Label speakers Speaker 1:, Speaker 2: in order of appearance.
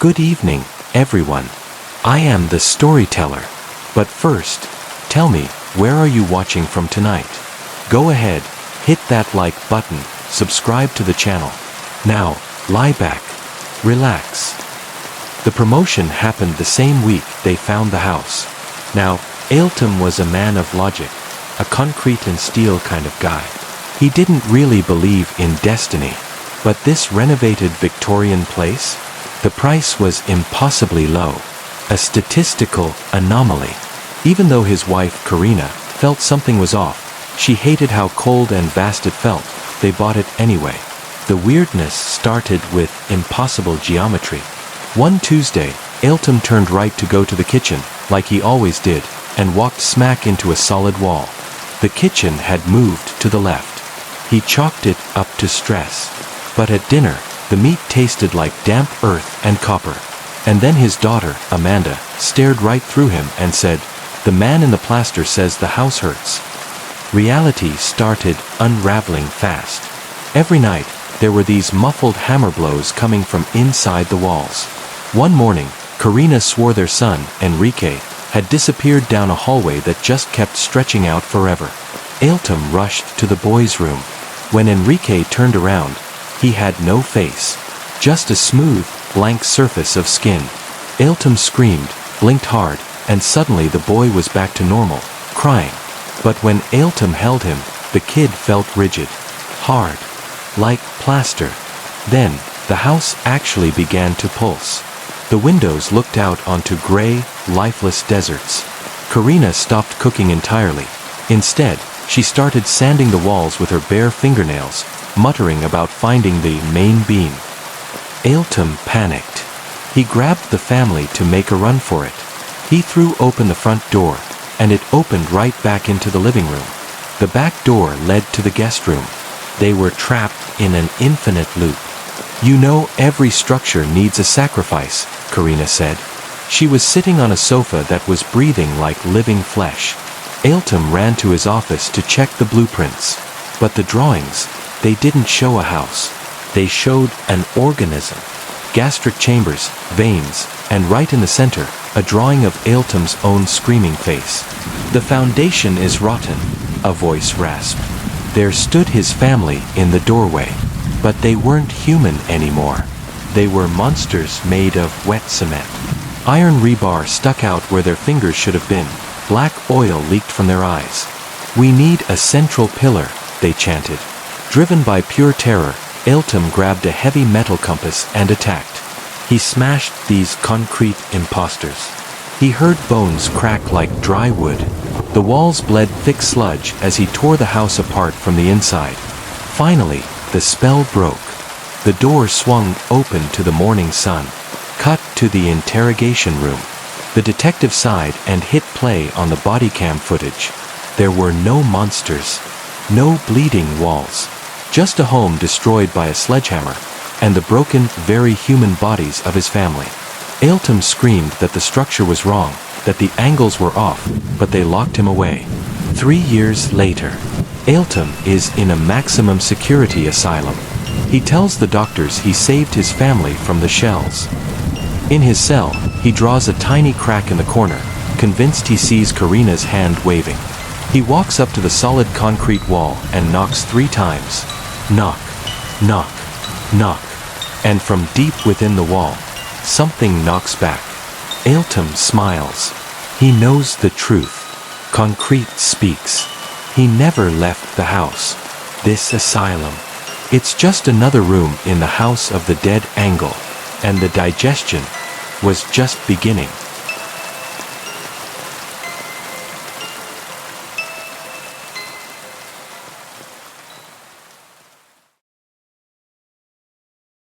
Speaker 1: Good evening, everyone. I am the storyteller. But first, tell me, where are you watching from tonight? Go ahead, hit that like button, subscribe to the channel. Now, lie back, relax. The promotion happened the same week they found the house. Now, Ailton was a man of logic, a concrete and steel kind of guy. He didn't really believe in destiny. But this renovated Victorian place? The price was impossibly low. A statistical anomaly. Even though his wife, Karina, felt something was off, she hated how cold and vast it felt, they bought it anyway. The weirdness started with impossible geometry. One Tuesday, Ailton turned right to go to the kitchen, like he always did, and walked smack into a solid wall. The kitchen had moved to the left. He chalked it up to stress. But at dinner, the meat tasted like damp earth and copper. And then his daughter, Amanda, stared right through him and said, "The man in the plaster says the house hurts." Reality started unraveling fast. Every night, there were these muffled hammer blows coming from inside the walls. One morning, Karina swore their son, Enrique, had disappeared down a hallway that just kept stretching out forever. Ailton rushed to the boys' room. When Enrique turned around, he had no face, just a smooth, blank surface of skin. Ailton screamed, blinked hard, and suddenly the boy was back to normal, crying. But when Ailton held him, the kid felt rigid, hard, like plaster. Then, the house actually began to pulse. The windows looked out onto gray, lifeless deserts. Karina stopped cooking entirely. Instead, she started sanding the walls with her bare fingernails, muttering about finding the main beam. Ailton panicked. He grabbed the family to make a run for it. He threw open the front door, and it opened right back into the living room. The back door led to the guest room. They were trapped in an infinite loop. "You know, every structure needs a sacrifice," Karina said. She was sitting on a sofa that was breathing like living flesh. Ailton ran to his office to check the blueprints. But the drawings, they didn't show a house. They showed an organism. Gastric chambers, veins, and right in the center, a drawing of Ailton's own screaming face. "The foundation is rotten," a voice rasped. There stood his family in the doorway. But they weren't human anymore. They were monsters made of wet cement. Iron rebar stuck out where their fingers should have been. Black oil leaked from their eyes. "We need a central pillar," they chanted. Driven by pure terror, Ailton grabbed a heavy metal compass and attacked. He smashed these concrete imposters. He heard bones crack like dry wood. The walls bled thick sludge as he tore the house apart from the inside. Finally, the spell broke. The door swung open to the morning sun. Cut to the interrogation room. The detective sighed and hit play on the body cam footage. There were no monsters, no bleeding walls, just a home destroyed by a sledgehammer, and the broken, very human bodies of his family. Ailton screamed that the structure was wrong, that the angles were off, but they locked him away. 3 years later, Ailton is in a maximum security asylum. He tells the doctors he saved his family from the shells. In his cell, he draws a tiny crack in the corner, convinced he sees Karina's hand waving. He walks up to the solid concrete wall and knocks 3 times. Knock, knock, knock. And from deep within the wall, something knocks back. Ailton smiles. He knows the truth. Concrete speaks. He never left the house. This asylum. It's just another room in the house of the dead angle. And the digestion was just beginning.